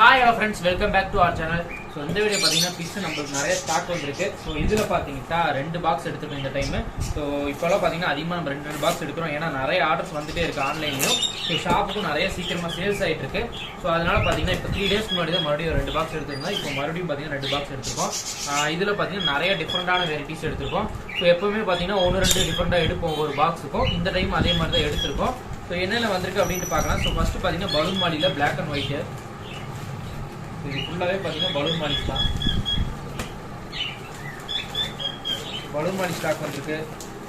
Hi hello friends, welcome back to our channel. So இந்த video பாத்தீங்கன்னா fish நமக்கு நிறைய ஸ்டாக் வந்திருக்கு. So இதுல பாத்தீங்கன்னா ரெண்டு பாக்ஸ் எடுத்துட்டோம் இந்த டைம். So இப்போலாம் பாத்தீங்கன்னா அதிகமா நம்ம ரெண்டு பாக்ஸ் எடுக்கிறோம். ஏன்னா நிறைய ஆர்டர்ஸ் வந்துட்டே இருக்கு ஆன்லைன்லயும். So ஷாப்புக்கும் நிறைய சீக்கிரமா சேல்ஸ் ஆயிட்டு இருக்கு. So அதனால பாத்தீங்கன்னா இப்போ 3 days முன்னாடி தான் மறுபடியும் ரெண்டு பாக்ஸ் எடுத்துருந்தோம். இப்போ மறுபடியும் பாத்தீங்கன்னா ரெண்டு பாக்ஸ் எடுத்துருக்கோம். இதுல பாத்தீங்கன்னா நிறைய டிஃபரெண்டான வெரைட்டிஸ் எடுத்துருக்கோம். So எப்பவுமே பாத்தீங்கன்னா ஒன்னு ரெண்டு டிஃபரெண்டா எடுப்போம் ஒரு பாக்ஸுக்கும். இந்த டைம் அதே மாதிரி தான் எடுத்துருக்கோம். So என்னென்ன வந்திருக்கு அப்படினு பார்க்கலாம். So ஃபர்ஸ்ட் பாத்தீங்கன்னா பலூன் மாலில Black and White. இது ஃபுல்லாவே பாத்தீங்கன்னா பலூன் மாலி தான். பலூன் மாலி ஸ்டாக் வந்திருக்கு.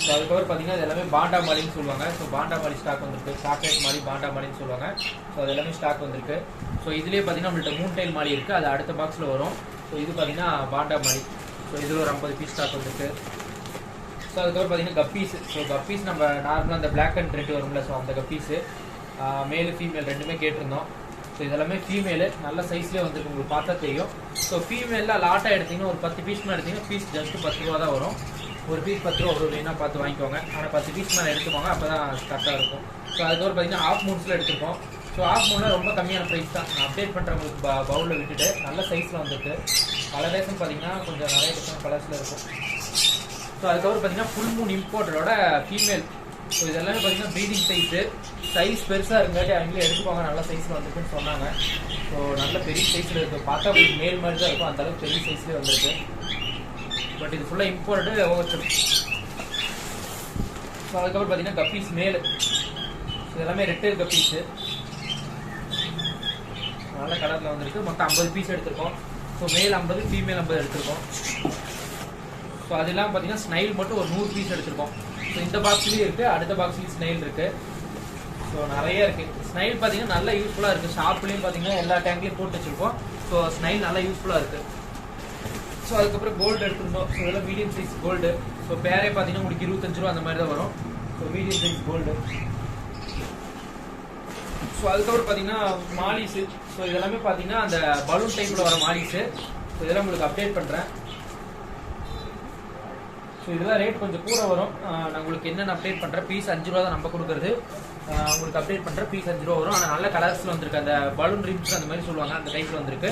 ஸோ அதுக்கப்புறம் பார்த்தீங்கன்னா இது எல்லாமே பாண்டா மாலின்னு சொல்லுவாங்க. ஸோ பாண்டா மாலி ஸ்டாக் வந்திருக்கு. சாக்லேட் மாலி பாண்டா மாலின்னு சொல்லுவாங்க. ஸோ அது எல்லாமே ஸ்டாக் வந்திருக்கு. ஸோ இதுலேயே பார்த்தீங்கன்னா நம்மள்ட்ட மூன் டைல் மாலி இருக்குது. அது அடுத்த பாக்ஸில் வரும். ஸோ இது பார்த்தீங்கன்னா பாண்டா மாலி. ஸோ இதில் ஒரு 50 பீஸ் ஸ்டாக் வந்திருக்கு. ஸோ அதுக்கப்புறம் பார்த்தீங்கன்னா கப்பீஸ். ஸோ கப்பீஸ் நம்ம நார்மலாக அந்த பிளாக் அண்ட் ரெட் வரும்ல, ஸோ அந்த கப்பீஸு மேலு ஃபீமேல் ரெண்டுமே கேட்டிருந்தோம். ஸோ இதெல்லாமே ஃபீமேலு நல்ல சைஸ்லேயே வந்துருக்கு, உங்களுக்கு பார்த்தா தெரியும். ஸோ ஃபீமேலில் லாட்டாக எடுத்திங்கன்னா ஒரு 10 பீஸ் மேலே எடுத்திங்கன்னா பீஸ் ஜஸ்ட் 10 ரூபா தான் வரும். ஒரு பீஸ் 10 ரூபா ஒரு வேணால் பார்த்து வாங்கிக்கோங்க. ஆனால் 10 பீஸ் மேலே எடுத்துக்கோங்க, அப்போ தான் கரெக்டாக இருக்கும். ஸோ அதுக்கப்புறம் பார்த்தீங்கன்னா ஆஃப் மூன்ஸில் எடுத்துருக்கோம். ஸோ ஆஃப் மூனில் ரொம்ப கம்மியான ப்ரைஸ் தான். நான் அப்டேட் பண்ணுறவங்களுக்கு பவுலில் விட்டுட்டு நல்ல சைஸில் வந்துருக்கு. கலரேஷன் பார்த்தீங்கன்னா கொஞ்சம் நிறைய டிஃப்ரெண்ட் கலர்ஸில் இருக்கும். ஸோ அதுக்கப்புறம் பார்த்தீங்கன்னா ஃபுல் மூன் இம்போர்ட்டரோட ஃபீமேல். ஸோ இதெல்லாமே பார்த்தீங்கன்னா ப்ரீடிங் சைஸ் பெருசாக இருக்காட்டி அவங்களே எடுத்துக்கோங்க, நல்ல சைஸில் வந்துருக்குன்னு சொன்னாங்க. ஸோ நல்ல பெரிய சைஸில் இருக்குது, பார்த்தா உங்களுக்கு மேல் மாதிரி தான் இருக்கும், அந்தளவுக்கு பெரிய சைஸ்லேயே வந்துருக்கு. பட் இது ஃபுல்லாக இம்போர்ட்டு ஓவர். ஸோ அதுக்கப்புறம் பார்த்தீங்கன்னா கப்பீஸ் மேல். ஸோ இதெல்லாமே ரெட்டேல் கப்பீஸு நல்ல கலரில் வந்துருக்கு. மொத்தம் 50 பீஸ் எடுத்திருக்கோம். ஸோ மேல் 50 ஃபீமேல் 50 எடுத்திருக்கோம். ஸோ அது இல்லாமல் பார்த்தீங்கன்னா ஸ்னைல் மட்டும் ஒரு 100 பீஸ் எடுத்திருக்கோம். ஸோ இந்த பாக்ஸ்லேயும் இருக்குது, அடுத்த பாக்ஸ்லேயும் ஸ்னைல் இருக்குது. ஸோ நிறைய இருக்குது. ஸ்னைல் பார்த்தீங்கன்னா நல்லா யூஸ்ஃபுல்லாக இருக்குது. ஷாப்லேயும் பார்த்தீங்கன்னா எல்லா டேங்க்லேயும் போட்டு வச்சுருக்கோம். ஸோ ஸ்னைல் நல்லா யூஸ்ஃபுல்லாக இருக்குது. ஸோ அதுக்கப்புறம் கோல்டு எடுத்துருந்தோம். ஸோ இதெல்லாம் மீடியம் சைஸ் கோல்டு. ஸோ பேரே பார்த்தீங்கன்னா உங்களுக்கு 25 ரூபா அந்த மாதிரி தான் வரும். So medium size gold. So அதுக்கப்புறம் பார்த்தீங்கன்னா மாலிஸு. ஸோ இதெல்லாமே பார்த்தீங்கன்னா அந்த பலூன் டைப்பில் வர மாலிஸு. ஸோ இதெல்லாம் உங்களுக்கு அப்டேட் பண்ணுறேன். ஸோ இதெல்லாம் ரேட் கொஞ்சம் கூட வரும். நான் உங்களுக்கு என்னென்ன அப்டேட் பண்ணுறேன். பீஸ் 5 ரூபா தான் நம்ம கொடுக்குறது. உங்களுக்கு அப்டேட் பண்ணுற பீஸ் 5 ரூபா வரும். ஆனால் நல்ல கலர்ஸில் வந்திருக்கு. அந்த பலூன் ரிம்ஸ் அந்த மாதிரி சொல்லுவாங்க, அந்த டைப்பில் வந்திருக்கு.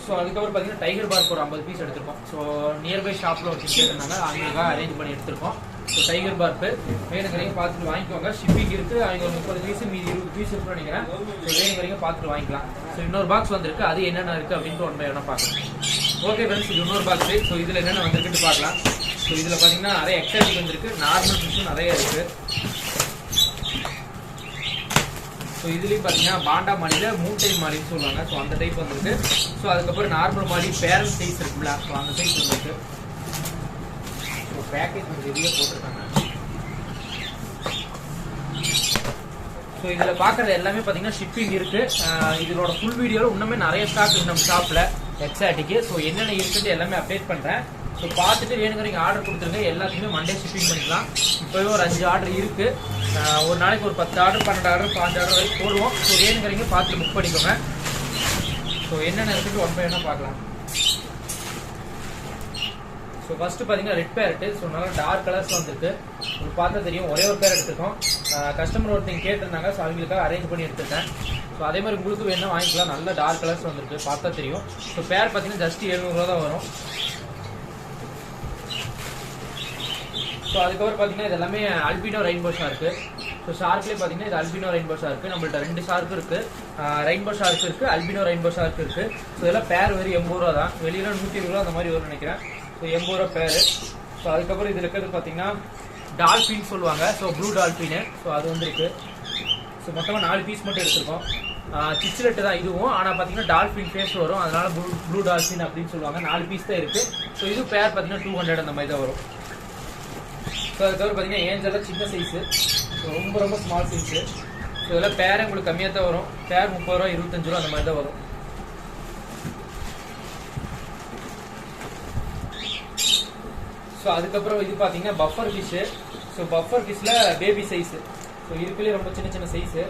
ஸோ அதுக்கப்புறம் பார்த்தீங்கன்னா டைகர் பார்க் ஒரு 50 பீஸ் எடுத்திருக்கோம். ஸோ நியர்பை ஷாப்பில் வச்சு கேட்டிருந்தாங்க, அவங்களுக்காக அரேஞ்ச் பண்ணி எடுத்திருக்கோம். ஸோ டைகர் பார்க்கு வேணுங்கிறீங்க பார்த்துட்டு வாங்கிக்கோங்க. ஷிப்பிங் இருக்குது. அவங்க ஒரு 30 பீஸ் மீதி 20 பீஸ் இருக்குன்னு நினைக்கிறேன். ஸோ வேணுங்கிறீங்க பார்த்துட்டு வாங்கிக்கலாம். ஸோ இன்னொரு பாக்ஸ் வந்திருக்கு, அது என்னென்ன இருக்குது அப்படின்ட்டு ஒன் பை ஒன்றா பார்க்கலாம். ஓகே ஃப்ரெண்ட்ஸ், இது இன்னொரு பாக்ஸு. ஸோ இதில் என்னென்ன வந்திருக்குன்னு பார்க்கலாம். ஸோ இதில் பார்த்தீங்கன்னா நிறைய எக்ஸாட்டிக் வந்திருக்கு, நார்மல் ஃபிஷ்ஷும் நிறைய இருக்குது. ஸோ இதுலேயும் பார்த்தீங்கன்னா பாண்டா மாலியில் மூன் டைல் மாலின்னு சொல்லுவாங்க. ஸோ அந்த டைப் வந்திருக்கு. ஸோ அதுக்கப்புறம் நார்மல் மாலி பேரண்ட் சைஸ் இருக்குல்ல, ஸோ அந்த சைஸ் வந்துருக்கு. ஸோ பேக்கேஜ் கொஞ்சம் வெளியே போட்டிருக்காங்க. ஸோ இதில் பார்க்குறது எல்லாமே பார்த்தீங்கன்னா ஷிப்பிங் இருக்குது. இதோட ஃபுல் வீடியோவில் இன்னுமே நிறைய ஸ்டாக் இருக்குது நம்ம ஷாப்பில் எக்ஸாட்டிக்கு. ஸோ என்னென்ன இருக்குன்னு எல்லாமே அப்டேட் பண்ணுறேன். ஸோ பார்த்துட்டு வேணுங்கிறீங்க ஆர்டர் கொடுத்துருங்க. எல்லாத்துக்குமே மண்டே ஷிப்பிங் பண்ணிக்கலாம். இப்போவே ஒரு 5 ஆர்டர் இருக்குது. ஒரு நாளைக்கு ஒரு 10 ஆர்டர் 12 ஆர்டர் 5 ஆர்டர் வரைக்கும் போடுவோம். ஸோ வேணுங்கிறீங்க பார்த்துட்டு புக் பண்ணிக்கோங்க. ஸோ என்னென்ன இருக்குன்னு ஒன் பை ஒன்றா பார்க்கலாம். ஸோ ஃபஸ்ட்டு பார்த்தீங்கன்னா ரெட் பேரட்டு. ஸோ நல்லா டார்க் கலர்ஸ் வந்துருக்கு, உங்களுக்கு பார்த்தா தெரியும். ஒரே ஒரு பேர் எடுத்துருக்கோம். கஸ்டமர் ஒருத்தங்க கேட்டிருந்தாங்க, ஸோ அவங்களுக்காக அரேஞ்ச் பண்ணி எடுத்துருக்கேன். ஸோ அதே மாதிரி உங்களுக்கு வேணால் வாங்கிக்கலாம். நல்ல டார்க் கலர்ஸ் வந்துருக்கு, பார்த்தா தெரியும். ஸோ பேர் பார்த்தீங்கன்னா ஜஸ்ட் 700 ரூபா தான் வரும். ஸோ அதுக்கப்புறம் பார்த்தீங்கன்னா இது எல்லாமே அல்பினோ ரெயின்போ ஷார்க்கு. ஸோ ஷார்க்லேயே பார்த்தீங்கன்னா இது அல்பினோ ரெயின்போ ஷார்க்கு. நம்மள்ட்ட 2 ஷார்க்கு இருக்குது. ரெயின்போ ஷார்க் இருக்குது, அல்பினோ ரெயின்போ ஷார்க் இருக்குது. ஸோ இதெல்லாம் பேர் வெறும் 80 ரூபா தான். வெளியில் 120 ரூபா அந்த மாதிரி வரும்னு நினைக்கிறேன். ஸோ 80 ரூபா பேர். ஸோ அதுக்கப்புறம் இதில் இருக்கிறது பார்த்தீங்கன்னா டால்ஃபின் சொல்லுவாங்க. So blue டால்ஃபின்னு. ஸோ அது வந்துருக்கு. ஸோ மொத்தமாக 4 பீஸ் மட்டும் எடுத்துருக்கோம். சிச்சிலெட்டு தான் இதுவும். ஆனால் பார்த்தீங்கன்னா டால்ஃபின் ஃபேஸ் வரும், அதனால ப்ளூ டால்ஃபின் அப்படின்னு சொல்லுவாங்க. 4 பீஸ் தான் இருக்குது. ஸோ இது பேர் பார்த்தீங்கன்னா 200 அந்த மாதிரி தான் வரும். ஸோ அதுக்கப்புறம் பார்த்தீங்கன்னா ஏஞ்சலில் சின்ன சைஸு. ஸோ ரொம்ப ஸ்மால் சைஸு. ஸோ இதெல்லாம் பேர் உங்களுக்கு கம்மியாக தான் வரும். பேர் 30 ரூபா 25 ரூபா அந்த மாதிரி தான் வரும். ஸோ அதுக்கப்புறம் இது பார்த்தீங்கன்னா பஃபர் ஃபிஷ்ஷு. ஸோ பஃபர் ஃபிஷ்ஷில் பேபி சைஸு. ஸோ இதுக்குள்ளேயே ரொம்ப சின்ன சைஸு.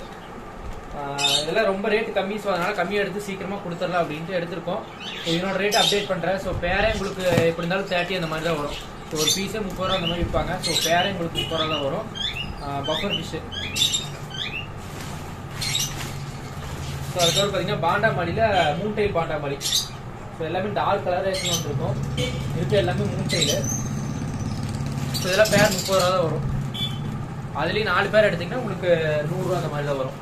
இதெல்லாம் ரொம்ப ரேட்டு கம்மி. ஸோ அதனால் கம்மியாக எடுத்து சீக்கிரமாக கொடுத்துடலாம் அப்படின்ட்டு எடுத்திருக்கோம். ஸோ இதனோட ரேட்டு அப்டேட் பண்ணுறேன். ஸோ பேரே உங்களுக்கு எப்படி இருந்தாலும் 30 அந்த மாதிரி தான் வரும். ஸோ ஒரு பீஸே 30 ரூபா அந்த மாதிரி விற்பாங்க. ஸோ பேரே உங்களுக்கு 30 ரூபா தான் வரும். Buffer fish. ஸோ அதுக்கப்புறம் பார்த்தீங்கன்னா பாண்டா மாலியில் மூன்டைல் பாண்டா மாலி. ஸோ எல்லாமே டார்க் கலரேஷன் வந்துருக்கும். இருக்குது எல்லாமே மூன்டைல். ஸோ இதெல்லாம் பேர் 30 ரூபா தான் வரும். அதுலேயும் 4 பேர் எடுத்திங்கன்னா உங்களுக்கு 100 ரூபா அந்த மாதிரி தான் வரும்.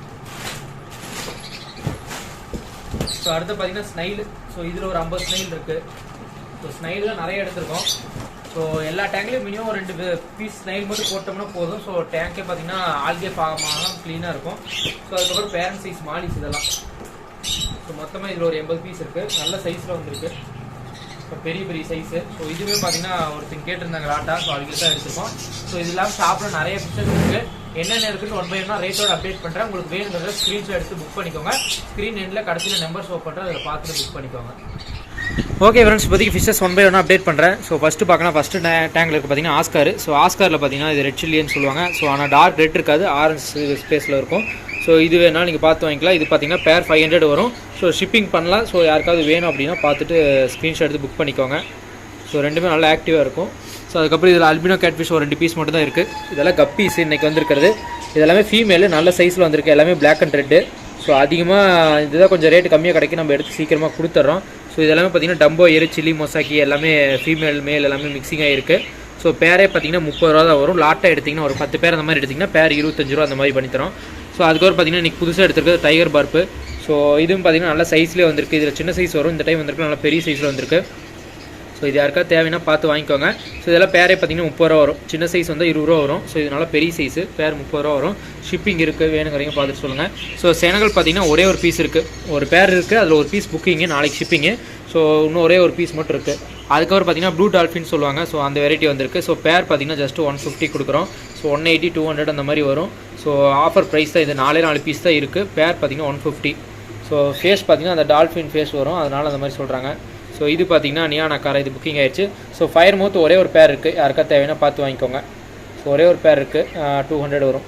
ஸோ அடுத்து பார்த்தீங்கன்னா ஸ்னைல். ஸோ இதில் ஒரு 50 ஸ்னைல் இருக்குது. ஸோ ஸ்னைல் தான் நிறைய எடுத்திருக்கோம். ஸோ எல்லா டேங்க்லேயும் மினிமம் ஒரு 2 பீஸ் ஸ்னைல் மட்டும் போட்டோம்னா போதும். ஸோ டேங்கே பார்த்தீங்கன்னா ஆல்கே பாகமாக க்ளீனாக இருக்கும். ஸோ அதுக்கப்புறம் பேரண்ட் சைஸ் மாலிஸ் இதெல்லாம். ஸோ மொத்தமாக இதில் ஒரு 80 பீஸ் இருக்குது. நல்ல சைஸில் வந்துருக்கு. ஸோ பெரிய பெரிய சைஸு. ஸோ இதுவே பார்த்தீங்கன்னா ஒருத்தங்க கேட்டிருந்தாங்க லாட்டா. ஸோ அதுக்கு தான் எடுத்துருக்கோம். ஸோ இது இல்லாமல் ஷாப்பில் நிறைய பிக்சர்ஸ் இருக்குது. என்னென்ன இருக்குன்னு 1 by 1 ரேட்டோட அப்டேட் பண்ணுறேன். உங்களுக்கு வேணுங்கிறத ஸ்க்ரீன்ஷாட் எடுத்து புக் பண்ணிக்கோங்க. ஸ்க்ரீன் எண்டில் கடைசியில் நம்பர் ஷோ பண்ணுறேன். அதில் பார்த்துட்டு புக் பண்ணிக்கோங்க. ஓகே ஃப்ரெண்ட்ஸ், இப்போதைக்கு ஃபிஷஸ் 1 by 1 அப்டேட் பண்ணுறேன். ஸோ ஃபஸ்ட்டு பார்க்கலாம். ஃபஸ்ட்டு டேங்கில் இருக்குது பார்த்தீங்கன்னா ஆஸ்கார். ஸோ ஆஸ்காரில் பார்த்தீங்கன்னா இது ரெட் சில்லின்னு சொல்லுவாங்க. ஸோ ஆனால் டார்க் ரெட் இருக்காது, ஆரஞ்சு ஸ்பேஸில் இருக்கும். ஸோ இது வேணாலும் நீங்கள் பார்த்து வாங்கிக்கலாம். இது பார்த்தீங்கன்னா பேர் 500 வரும். ஸோ ஷிப்பிங் பண்ணலாம். ஸோ யாருக்காவது வேணும் அப்படின்னா பார்த்துட்டு ஸ்க்ரீன்ஷாட் எடுத்து புக் பண்ணிக்கோங்க. ஸோ ரெண்டுமே நல்லா ஆக்டிவாக இருக்கும். ஸோ அதுக்கப்புறம் இதில் அல்பினோ கேட்ஃபிஷ் ஒரு 2 பீஸ் மட்டும் தான் இருக்குது. இதெல்லாம் கப்பீஸ் இன்றைக்கி வந்திருக்கிறது. இதெல்லாமே ஃபீமேலு, நல்ல சைஸில் வந்திருக்கு. எல்லாமே பிளாக் அண்ட் ரெட்டு. ஸோ அதிகமாக இதுதான் கொஞ்சம் ரேட்டு கம்மியாக கிடைக்கும். நம்ம எடுத்து சீக்கிரமாக கொடுத்துட்றோம். ஸோ இதெல்லாமே பார்த்தீங்கன்னா டம்போ, எரு, சில்லி, மொசாக்கி எல்லாமே ஃபீமேல் மேல் எல்லாமே மிக்சிங்காக இருக்குது. ஸோ பேரே பார்த்தீங்கன்னா 30 ரூபா தான் வரும். லாட்டாக எடுத்திங்கன்னா ஒரு 10 பேர் அந்த மாதிரி எடுத்திங்கன்னா பேர் 25 ரூபா அந்த மாதிரி பண்ணித்தரோம். ஸோ அதுக்கப்புறம் பார்த்தீங்கன்னா இன்றைக்கி புதுசாக எடுத்துருக்குது டைகர் பார்ப்பு. ஸோ இதுவும் பார்த்தீங்கன்னா நல்ல சைஸ்லேயே வந்திருக்கு. இதில் சின்ன சைஸ் வரும். இந்த டைம் வந்திருக்கு நல்லா பெரிய சைஸில் வந்திருக்கு. ஸோ இது யாருக்காவது தேவைன்னா பார்த்து வாங்கிக்கோங்க. ஸோ இதெல்லாம் பேரே பார்த்தீங்கன்னா 30 ரூபா வரும். சின்ன சைஸ் வந்து 20 ரூபா வரும். ஸோ இது நல்லா பெரிய சைஸு. பேர் 30 ரூபா வரும். ஷிப்பிங் இருக்குது, வேணுங்கிறீங்க பார்த்துட்டு சொல்லுங்கள். ஸோ சேனங்கள் பார்த்தீங்கன்னா ஒரே ஒரு பீஸ் இருக்குது. ஒரு பேர் இருக்குது. அதில் ஒரு பீஸ் புக்கிங்கு, நாளைக்கு ஷிப்பிங்கு. ஸோ இன்னும் ஒரே ஒரு பீஸ் மட்டும் இருக்குது. அதுக்கப்புறம் பார்த்தீங்கன்னா ப்ளூ டால்ஃபின் சொல்லுவாங்க. ஸோ அந்த வெரைட்டி வந்திருக்கு. ஸோ பேர் பார்த்தீங்கன்னா ஜஸ்ட் 150 கொடுக்குறோம். ஸோ 180, 200 அந்த மாதிரி வரும். ஸோ ஆஃபர் ப்ரைஸ் தான். இது 4 பீஸ் தான் இருக்குது. பேர் பார்த்தீங்கன்னா 150. ஸோ ஃபேஸ் பார்த்தீங்கன்னா அந்த டால்ஃபின் ஃபேஸ் வரும். அதனால் அந்த மாதிரி சொல்கிறாங்க. ஸோ இது பார்த்தீங்கன்னா நியானா காரா, இது புக்கிங் ஆயிடுச்சு. ஸோ ஃபயர் மவுத் ஒரே ஒரு பேர் இருக்குது. யாருக்கா தேவைன்னா பார்த்து வாங்கிக்கோங்க. ஸோ ஒரே ஒரு பேர் இருக்குது. 200 வரும்.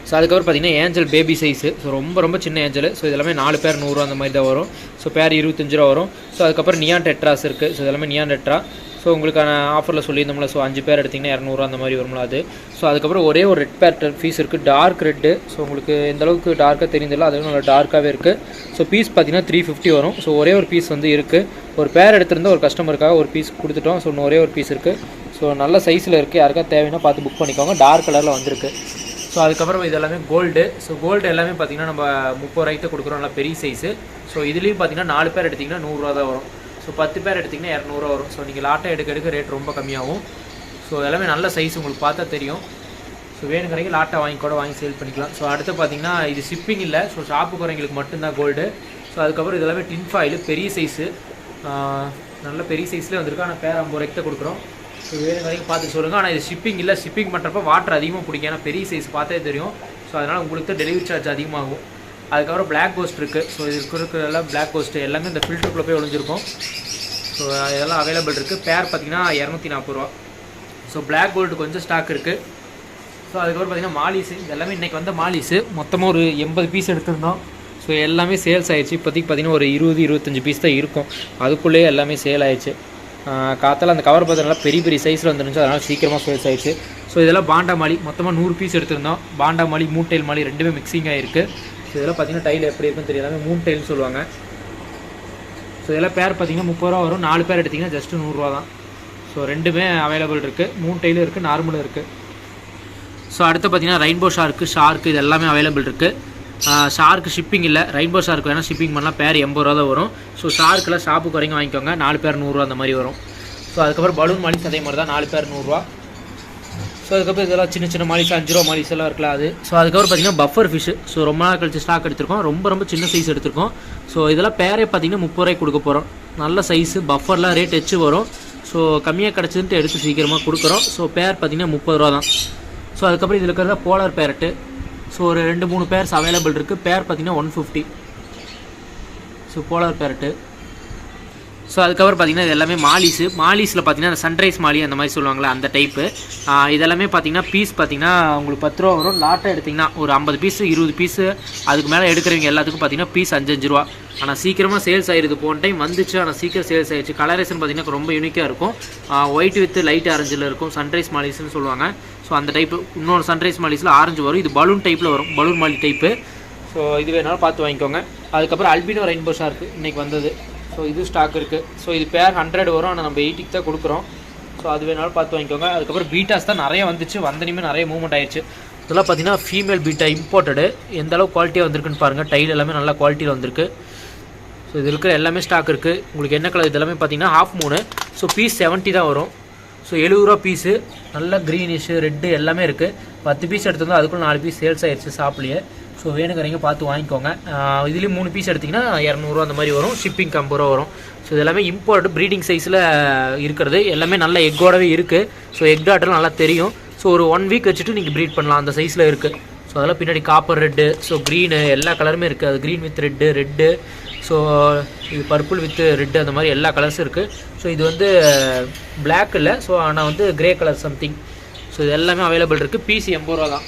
ஸோ அதுக்கப்புறம் பார்த்தீங்கன்னா ஏஞ்சல் பேபி சைஸு. ஸோ ரொம்ப சின்ன ஏஞ்சல். ஸோ இதெல்லாமே 4 பேர் 100 ரூபா அந்த மாதிரி தான் வரும். ஸோ பேர் 25 ரூபா வரும். ஸோ அதுக்கப்புறம் நியான் டெட்ராஸ் இருக்குது. ஸோ இதெல்லாமே நியான் டெட்ரா. ஸோ உங்களுக்கான ஆஃபரில் சொல்லியிருந்தோம்ல. ஸோ 5 பேர் எடுத்திங்கன்னா 200 ரூபா அந்த மாதிரி வரும்ல அது. ஸோ அதுக்கப்புறம் ஒரே ஒரு ரெட் பேர் பீஸ் இருக்குது. Dark red. ஸோ உங்களுக்கு எந்தளவுக்கு டார்க்காக தெரியுதில்ல, அதுவும் நல்லா டார்க்காகவே இருக்குது. ஸோ பீஸ் பார்த்தீங்கன்னா 350 வரும். ஸோ ஒரே ஒரு பீஸ் வந்து இருக்குது. ஒரு பேர் எடுத்திருந்தா ஒரு கஸ்டமருக்காக ஒரு பீஸ் கொடுத்துட்டோம். ஸோ இன்னும் ஒரே ஒரு பீஸ் இருக்குது. ஸோ நல்ல சைஸில் இருக்குது. யாருக்கா தேவைன்னா பார்த்து புக் பண்ணிக்கோங்க. டார்க் கலரில் வந்திருக்கு. ஸோ அதுக்கப்புறம் இது எல்லாமே கோல்டு. ஸோ கோல்டு எல்லாமே பார்த்தீங்கன்னா நம்ம 30 ரூபாய்க்கு கொடுக்குறோம். நல்லா பெரிய சைஸு. ஸோ இதுலேயும் பார்த்தீங்கன்னா 4 பேர் எடுத்திங்கன்னா 100 ரூபா தான் வரும். ஸோ 10 பேர் எடுத்திங்கன்னா 200 ரூபா வரும். ஸோ நீங்கள் லாட்டை எடுக்க ரேட் ரொம்ப கம்மியாகும். ஸோ எல்லாமே நல்ல சைஸ் உங்களுக்கு பார்த்தா தெரியும். ஸோ வேணுங்கிறீங்க லாட்டை வாங்கி சேல் பண்ணிக்கலாம். ஸோ அடுத்து பார்த்தீங்கன்னா இது ஷிப்பிங் இல்லை. ஸோ ஷாப்புக்கு வரவங்களுக்கு மட்டும்தான் கோல்டு. ஸோ அதுக்கப்புறம் இது எல்லாமே டின் ஃபாயில் பெரிய சைஸு. நல்ல பெரிய சைஸ்லேயே வந்திருக்கு. ஆனால் பேர் 50 ரூபாய்க்கு தான் கொடுக்குறோம். ஸோ வேணும் வரைக்கும் பார்த்து சொல்லுங்கள். ஆனால் இது ஷிப்பிங் இல்லை. ஷிப்பிங் பண்ணுறப்ப வாட்டர் அதிகமாக பிடிக்கும். ஏன்னா பெரிய சைஸ் பார்த்தே தெரியும். ஸோ அதனால் உங்களுக்கு தான் டெலிவரி சார்ஜ் அதிகமாகும். அதுக்கப்புறம் பிளாக் கோஸ்ட் இருக்குது. ஸோ இது இருக்கிறதெல்லாம் பிளாக் கோஸ்ட்டு எல்லாமே இந்த ஃபில்டருக்குள்ளே போய் ஒழிஞ்சிருக்கும். ஸோ இதெல்லாம் அவைலபிள் இருக்குது. பேர் பார்த்தீங்கன்னா 240 ரூபா. ஸோ பிளாக் கோல்டு கொஞ்சம் ஸ்டாக் இருக்குது. ஸோ அதுக்கப்புறம் பார்த்தீங்கன்னா மாலிஸு. இது எல்லாமே இன்றைக்கி வந்த மாலிஸு. மொத்தமாக ஒரு 80 பீஸ் எடுத்திருந்தோம். ஸோ எல்லாமே சேல்ஸ் ஆகிடுச்சு. இப்போதைக்கு பார்த்தீங்கன்னா ஒரு 20-25 பீஸ் தான் இருக்கும். அதுக்குள்ளேயே எல்லாமே சேல் ஆகிடுச்சு. காத்தால் அந்த கவர் பார்த்தீங்கன்னா பெரிய சைஸில் வந்துருந்துச்சு. அதனால் சீக்கிரமாக சேல்ஸ் ஆகிடுச்சு. ஸோ இதெல்லாம் பாண்டா மாலி. மொத்தமாக 100 பீஸ் எடுத்திருந்தோம். பாண்டா மாலி, மூட்டைல் மாலி ரெண்டுமே மிக்சிங் ஆகிருக்கு. ஸோ இதெல்லாம் பார்த்தீங்கன்னா டைல் எப்படி இருக்குன்னு தெரியாமல் மூட்டைல்னு சொல்லுவாங்க. ஸோ இதெல்லாம் பேர் பார்த்தீங்கன்னா 30 ரூபா வரும். 4 பேர் எடுத்திங்கன்னா ஜஸ்ட்டு 100 ரூபா தான். ஸோ ரெண்டுமே அவைலபிள் இருக்குது. மூட்டைலும் இருக்குது, நார்மலும் இருக்குது. ஸோ அடுத்து பார்த்தீங்கன்னா ரெயின்போ ஷார்க்கு இது எல்லாமே அவைலபிள் இருக்குது. ஷார்க்கு ஷிப்பிங் இல்லை. ரெயின்போ ஷார்க்கு வேணால் ஷிப்பிங் பண்ணலாம். பேர் 80 ரூபா தான் வரும். ஸோ ஷார்க்கில் ஷாப்புக்கு வரைக்கும் வாங்கிக்கோங்க. 4 பேர் 100 ரூபா அந்த மாதிரி வரும். ஸோ அதுக்கப்புறம் பலூன் மாலிஸ் அதே மாதிரி தான். 4 பேர் 100 ரூபா. ஸோ அதுக்கப்புறம் இதெல்லாம் சின்ன மாலிஸ் 5 ரூபா மாலிஸ் எல்லாம் இருக்கலாம் அது. ஸோ அதுக்கப்புறம் பார்த்தீங்கன்னா பஃபர் ஃபிஷ்ஷு. ஸோ ரொம்ப நாள் கழிச்சு ஸ்டாக் எடுத்திருக்கோம். ரொம்ப சின்ன சைஸ் எடுத்திருக்கோம். ஸோ இதெல்லாம் பேரே பார்த்தீங்கன்னா 30 ரூபாய்க்கு கொடுக்க போகிறோம். நல்ல சைஸு. பஃபர்லாம் ரேட் எச்சு வரும். ஸோ கம்மியாக கிடச்சிதுன்ட்டு எடுத்து சீக்கிரமாக கொடுக்குறோம். ஸோ பேர் பார்த்தீங்கன்னா 30 ரூபா தான். ஸோ அதுக்கப்புறம் இதில் இருக்கிறத போலார் பேரட்டு. ஸோ ஒரு 2-3 பேர்ஸ் அவைலபிள் இருக்குது. பேர் பார்த்தீங்கன்னா 150. So polar பேரட்டு. ஸோ அதுக்கப்புறம் பார்த்தீங்கன்னா இது எல்லாமே மாலிஸில் பார்த்தீங்கன்னா சன்ரைஸ் மாலி அந்த மாதிரி சொல்லுவாங்களே அந்த டைப்பு. இதெல்லாமே பார்த்தீங்கன்னா பீஸ் பார்த்தீங்கன்னா உங்களுக்கு 10 ரூபா வரும். லாட்டை எடுத்திங்கன்னா ஒரு 50 பீஸு 20 பீஸு அதுக்கு மேலே எடுக்கிறவங்க எல்லாத்துக்கும் பார்த்தீங்கன்னா பீஸ் 5 ரூபா. ஆனால் சீக்கிரமாக சேல்ஸ் ஆகிடுது. போன டைம் வந்துச்சு, ஆனால் சீக்கிரம் சேல்ஸ் ஆகிடுச்சு. கலரேஷன் பார்த்தீங்கன்னா ரொம்ப யூனிக்காக இருக்கும். ஒயிட் வித் லைட் ஆரஞ்சில் இருக்கும். சன்ரைஸ் மாலிஸ்ன்னு சொல்லுவாங்க. ஸோ அந்த டைப்பு. இன்னொரு சன்ரைஸ் மாலிஸில் ஆரஞ்சு வரும். இது பலூன் டைப்பில் வரும். பலூன் மாலி டைப்பு. ஸோ ஸோ இது வேணாலும் பார்த்து வாங்கிக்கோங்க. அதுக்கப்புறம் அல்பினோ ரெயின்போ ஷார்க்கு இன்றைக்கி வந்தது. ஸோ இது ஸ்டாக் இருக்குது. ஸோ இது பேர் 100 வரும், ஆனால் நம்ம 80க்கு தான் கொடுக்குறோம். ஸோ அது வேணாலும் பார்த்து வாங்கிக்கோங்க. அதுக்கப்புறம் பீட்டாஸ் தான் நிறைய வந்துச்சு, வந்தனிமே நிறைய மூவ்மெண்ட் ஆயிடுச்சு. இதெல்லாம் பார்த்தீங்கன்னா ஃபீமேல் பீட்டா இம்போர்ட்டடு. எந்த அளவுக்கு குவாலிட்டியாக வந்திருக்குன்னு பாருங்கள். டைல் எல்லாமே நல்ல குவாலிட்டியில் வந்திருக்கு. ஸோ இது இருக்கிற எல்லாமே ஸ்டாக் இருக்குது. உங்களுக்கு என்ன கலர் இது எல்லாமே பார்த்தீங்கன்னா ஹாஃப் மூணு. ஸோ பீஸ் 70 தான் வரும். ஸோ 70 ரூபா பீஸு. நல்ல க்ரீனிஷு ரெட்டு எல்லாமே இருக்குது. 10 பீஸ் எடுத்திருந்தோம், அதுக்குள்ள 4 பீஸ் சேல்ஸ் ஆயிடுச்சு ஷாப்லேயே. ஸோ வேணுங்கிறீங்க பார்த்து வாங்கிக்கோங்க. இதுலேயும் 3 பீஸ் எடுத்திங்கன்னா 200 அந்த மாதிரி வரும். ஷிப்பிங் 50 ரூபா வரும். ஸோ இது எல்லாமே இம்போர்ட் ப்ரீடிங் சைஸில் இருக்கிறது. எல்லாமே நல்ல எக்கோடவே இருக்குது. ஸோ எக் டாட்டெல்லாம் நல்லா தெரியும். ஸோ ஒரு 1 வீக் வச்சுட்டு நீங்கள் ப்ரீட் பண்ணலாம், அந்த சைஸில் இருக்குது. ஸோ அதெல்லாம் பின்னாடி காப்பர் ரெட்டு, ஸோ க்ரீனு எல்லா கலருமே இருக்குது. அது க்ரீன் வித் ரெட்டு, ஸோ இது பர்பிள் வித் ரெட்டு, அந்த மாதிரி எல்லா கலர்ஸும் இருக்குது. ஸோ இது வந்து பிளாக் இல்லை, ஸோ ஆனால் வந்து கிரே கலர் சம்திங். ஸோ இது எல்லாமே அவைலபிள் இருக்குது. பீஸ் 80 ரூபா தான்.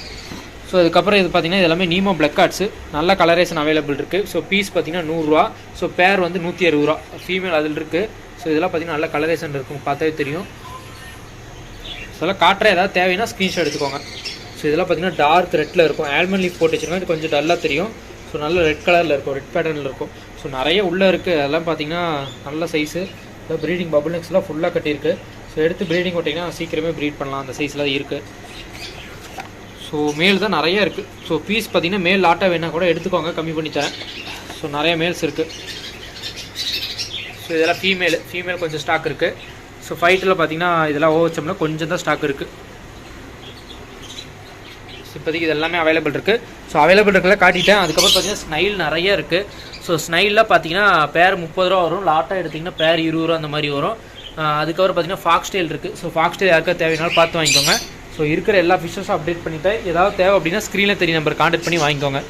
ஸோ இதுக்கப்புறம் இது பார்த்திங்கன்னா இது எல்லாமே நீமோ பிளாக் கார்ட்ஸு. நல்ல கலரேஷன் அவைலபிள் இருக்குது. ஸோ பீஸ் பார்த்திங்கன்னா 100 ரூபா. ஸோ பேர் வந்து 160 ரூபா. ஃபீமேல் அதில் இருக்குது. ஸோ இதெல்லாம் பார்த்திங்கன்னா நல்ல கலரேஷன் இருக்கும், பார்த்தாவே தெரியும். ஸோ இதெல்லாம் காட்டுற ஏதாவது தேவைன்னா ஸ்க்ரீன்ஷாட் எடுத்துக்கோங்க. ஸோ இதெல்லாம் பார்த்திங்கன்னா டார்க் ரெட்டில் இருக்கும். ஆல்மண்ட் லீஃப் போட்டு வச்சுருக்கோம். இது கொஞ்சம் டல்லாக தெரியும். ஸோ நல்ல ரெட் கலரில் இருக்கும், ரெட் பேட்டர்னில் இருக்கும். ஸோ நிறைய உள்ளே இருக்குது. அதெல்லாம் பார்த்திங்கன்னா நல்ல சைஸு. இப்போ ப்ரீடிங் பபுள் நெக்ஸ்லாம் ஃபுல்லாக கட்டியிருக்கு. ஸோ எடுத்து ப்ரீடிங் போட்டிங்கன்னா சீக்கிரமே ப்ரீட் பண்ணலாம், அந்த சைஸில் இருக்குது. ஸோ மேல் தான் நிறைய இருக்குது. ஸோ பீஸ் பார்த்திங்கன்னா மேல் லாட்டாக வேணால் கூட எடுத்துக்கோங்க, கம்மி பண்ணி தரேன். ஸோ நிறைய மேல்ஸ் இருக்குது. ஸோ இதெல்லாம் ஃபீமேல் கொஞ்சம் ஸ்டாக் இருக்குது. ஸோ ஃபைட்டில் பார்த்திங்கன்னா இதெல்லாம் ஓவச்சோம்னா கொஞ்சம் தான் ஸ்டாக் இருக்குது. இப்போதைக்கு இது எல்லாமே அவைலபிள் இருக்குது. ஸோ அவைலபிள் இருக்கிறத காட்டிட்டேன். அதுக்கப்புறம் பார்த்திங்கன்னா ஸ்னைல் நிறைய இருக்குது. ஸோ ஸ்னைலில் பார்த்திங்கன்னா பேர் 30 ரூபா வரும். லாட்டாக எடுத்திங்கன்னா பேர் 20 ரூபா அந்த மாதிரி வரும். அதுக்கப்புறம் பார்த்திங்கன்னா ஃபாக்ஸ் டெயில் இருக்குது. ஸோ ஃபாக்ஸ் டெயில் யாருக்கா தேவைனாலும் பார்த்து வாங்கிக்கோங்க. ஸோ இருக்கிற எல்லா ஃபிஷ்ஷஸும் அப்டேட் பண்ணிவிட்டேன். ஏதாவது தேவை அப்படின்னா ஸ்க்ரீனில் தெரிய நம்பர் கான்டாக்ட் பண்ணி வாங்கிக்கோங்க.